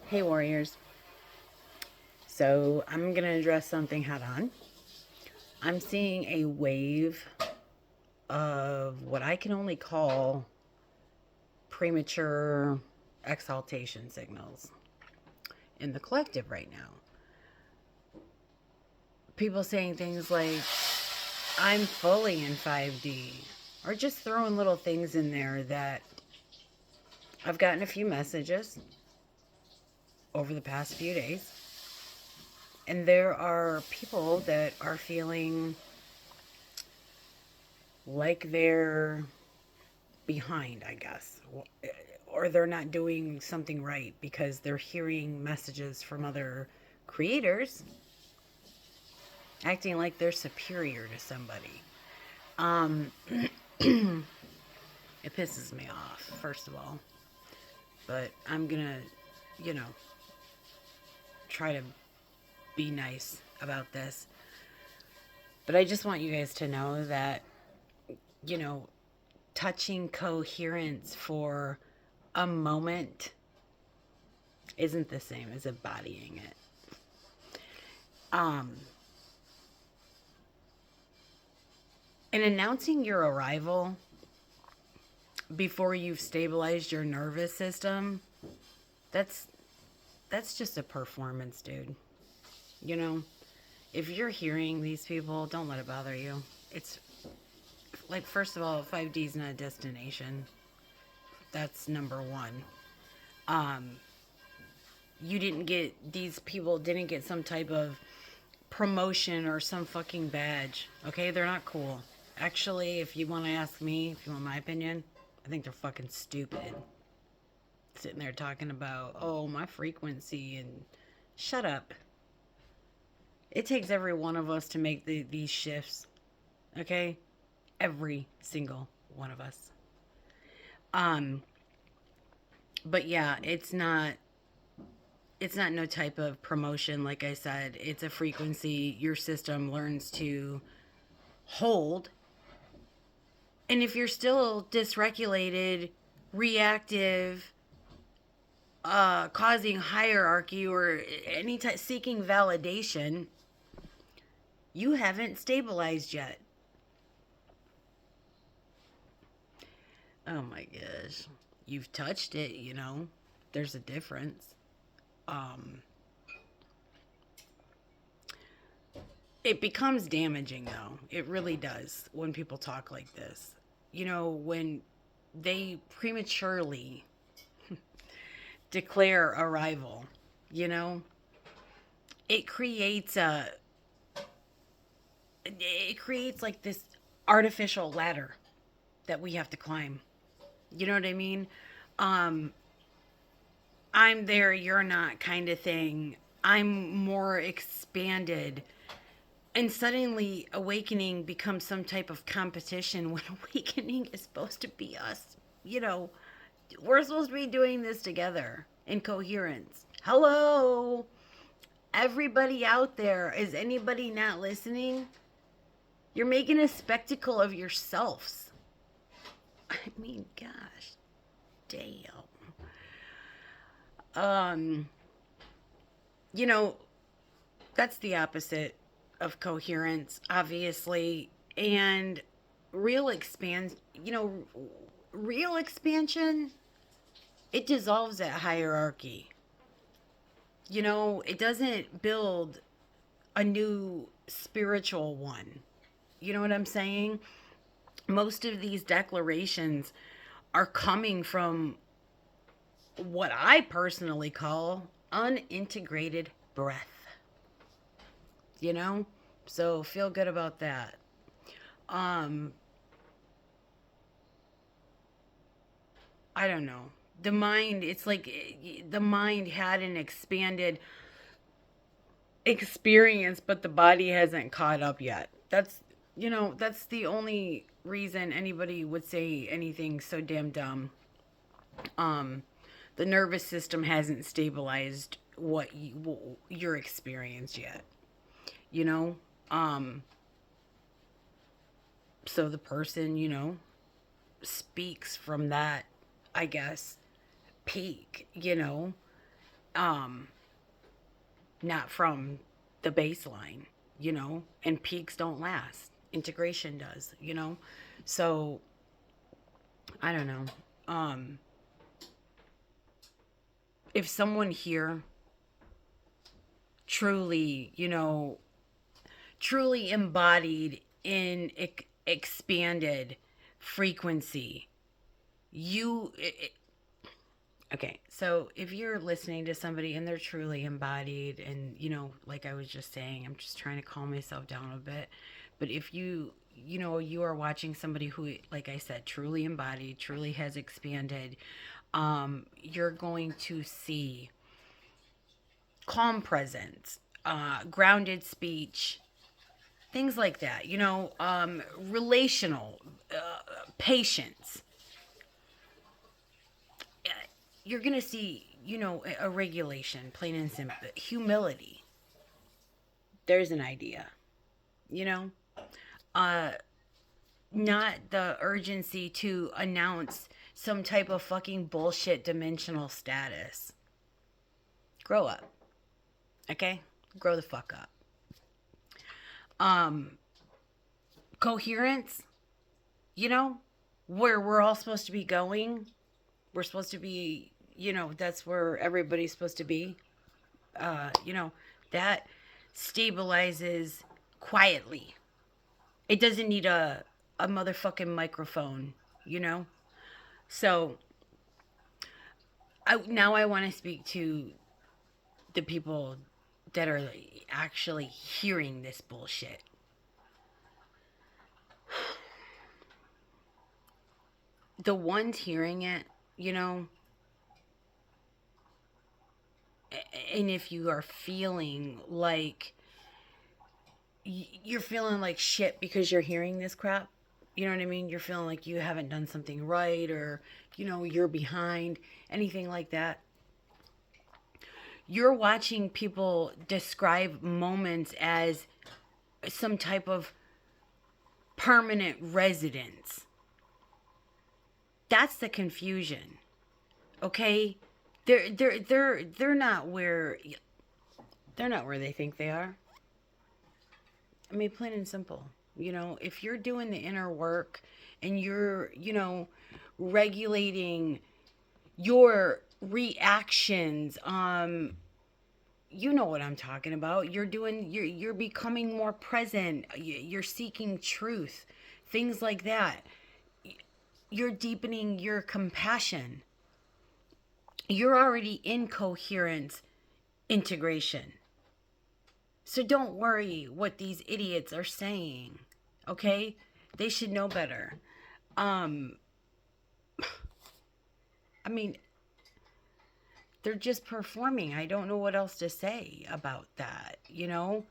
Hey, warriors. So, I'm going to address something head on. I'm seeing a wave of what I can only call premature exaltation signals in the collective right now. People saying things like, I'm fully in 5D, or just throwing little things in there that I've gotten a few messages over the past few days. And there are people that are feeling like they're behind, I guess, or they're not doing something right because they're hearing messages from other creators acting like they're superior to somebody. Um, it pisses me off, first of all, but I'm gonna, you know, try to be nice about this. But I just want you guys to know that, you know, touching coherence for a moment isn't the same as embodying it. Um, and announcing your arrival before you've stabilized your nervous system, that's that's just a performance, dude. You know, if you're hearing these people, don't let it bother you. It's like, first of all, 5D is not a destination. That's number one. Um, you didn't get, these people didn't get some type of promotion or some fucking badge. Okay, they're not cool. Actually, if you want to ask me, if you want my opinion, I think they're fucking stupid. Sitting there talking about, oh, my frequency, and shut up. It takes every one of us to make these shifts, okay? Every single one of us. Um, but yeah, it's not no type of promotion. Like I said, it's a frequency your system learns to hold. And if you're still dysregulated, reactive, causing hierarchy or any type seeking validation, you haven't stabilized yet. Oh my gosh. You've touched it, you know. There's a difference. Um it becomes damaging though. It really does when people talk like this. You know, when they prematurely declare arrival, you know, it creates a it creates like this artificial ladder that we have to climb. You know what I mean? Um I'm there, you're not kind of thing. I'm more expanded. And suddenly awakening becomes some type of competition when awakening is supposed to be us. You know, we're supposed to be doing this together in coherence. Hello? Everybody out there, is anybody not listening? You're making a spectacle of yourselves. I mean, gosh, damn. Um, you know, that's the opposite of coherence, obviously. And real expand, you know, real expansion, it dissolves that hierarchy. You know, it doesn't build a new spiritual one. You know what I'm saying? Most of these declarations are coming from what I personally call unintegrated breath, you know? So feel good about that. Um, I don't know. The mind, it's like the mind had an expanded experience, but the body hasn't caught up yet. That's, you know, that's the only reason anybody would say anything so damn dumb. Um, the nervous system hasn't stabilized your experience yet, you know? Um, so the person, you know, speaks from that, I guess, peak, you know? Um, not from the baseline, and peaks don't last. Integration does. So I don't know. Um, if someone here truly, truly embodied in expanded frequency, you okay, so if you're listening to somebody and they're truly embodied, and like I was just saying, I'm just trying to calm myself down a bit. But if you are watching somebody who, like I said, truly embodied, truly has expanded, you're going to see calm presence, grounded speech, things like that, relational, patience. You're going to see, a regulation, plain and simple. Humility. There's an idea, you know? Uh, Not the urgency to announce some type of fucking bullshit dimensional status. Grow up, okay? Grow the fuck up. Um, Coherence, where we're all supposed to be going. We're supposed to be, that's where everybody's supposed to be. That stabilizes quietly. It doesn't need a motherfucking microphone, you know? So now I want to speak to the people that are actually hearing this bullshit. The ones hearing it, and if you are feeling like you're feeling like shit because you're hearing this crap, you know what I mean? You're feeling like you haven't done something right, or you're behind, anything like that. You're watching people describe moments as some type of permanent residence. That's the confusion. Okay? They're not where they think they are. I mean, plain and simple. If you're doing the inner work and you're, regulating your reactions, you know what I'm talking about. You're becoming more present. You're seeking truth. Things like that. You're deepening your compassion. You're already in coherence, integration. So don't worry what these idiots are saying. Okay? They should know better. Um I mean, they're just performing. I don't know what else to say about that. No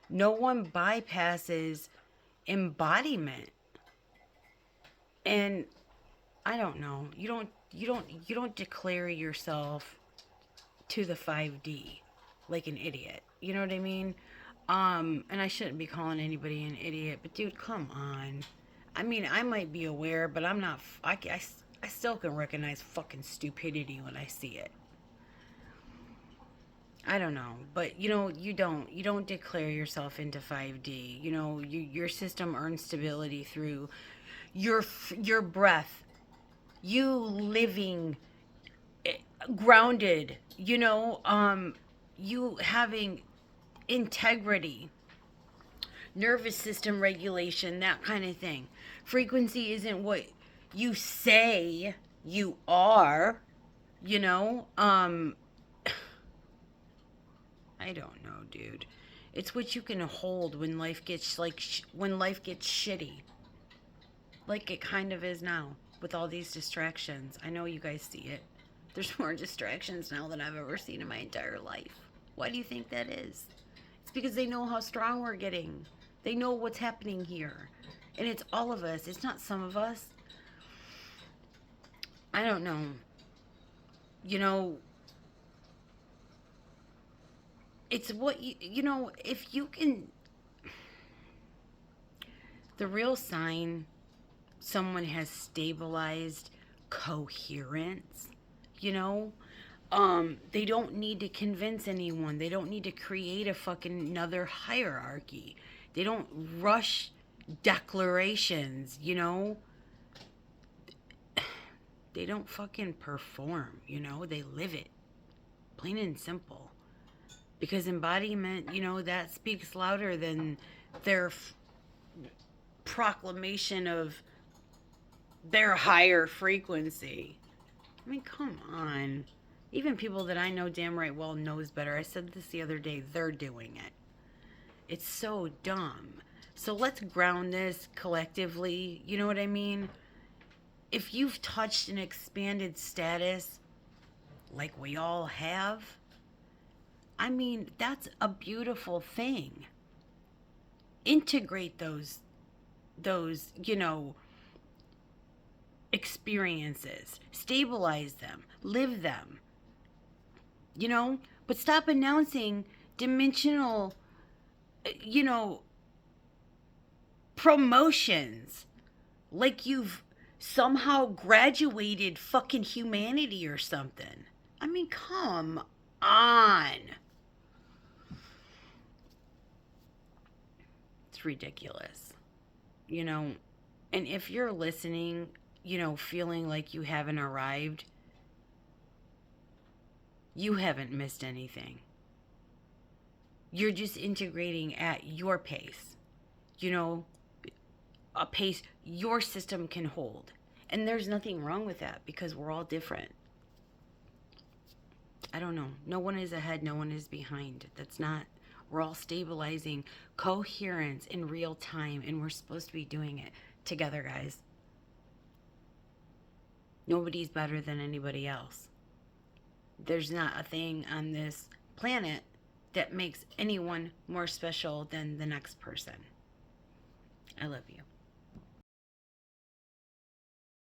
one bypasses embodiment. And I don't know. You don't declare yourself to the 5D like an idiot. You know what I mean? And I shouldn't be calling anybody an idiot, but dude, come on. I mean, I might be aware, but I'm not. I still can recognize fucking stupidity when I see it. I don't know, but you don't declare yourself into 5D. Your system earns stability through your breath, you living grounded, you having integrity, nervous system regulation, that kind of thing. Frequency isn't what you say you are, you know? I don't know, dude. It's what you can hold when life gets when life gets shitty. Like it kind of is now with all these distractions. I know you guys see it. There's more distractions now than I've ever seen in my entire life. Why do you think that is? It's because they know how strong we're getting. They know what's happening here. And it's all of us. It's not some of us. I don't know. You know, it's what if you can. The real sign someone has stabilized coherence, you know, They don't need to convince anyone. They don't need to create a fucking another hierarchy. They don't rush declarations, you know? They don't fucking perform, you know? They live it. Plain and simple. Because embodiment, you know, that speaks louder than their proclamation of their higher frequency. I mean, come on. Even people that I know damn right well knows better. I said this the other day. They're doing it. It's so dumb. So let's ground this collectively. You know what I mean? If you've touched an expanded status like we all have, I mean, that's a beautiful thing. Integrate those, you know, experiences. Stabilize them. Live them. You know, but stop announcing dimensional, you know, promotions like you've somehow graduated fucking humanity or something. I mean, come on. It's ridiculous. You know, and if you're listening, you know, feeling like you haven't arrived, you haven't missed anything. You're just integrating at your pace. You know, a pace your system can hold. And there's nothing wrong with that because we're all different. I don't know. No one is ahead, no one is behind. That's not. We're all stabilizing coherence in real time, and we're supposed to be doing it together, guys. Nobody's better than anybody else. There's not a thing on this planet that makes anyone more special than the next person. I love you.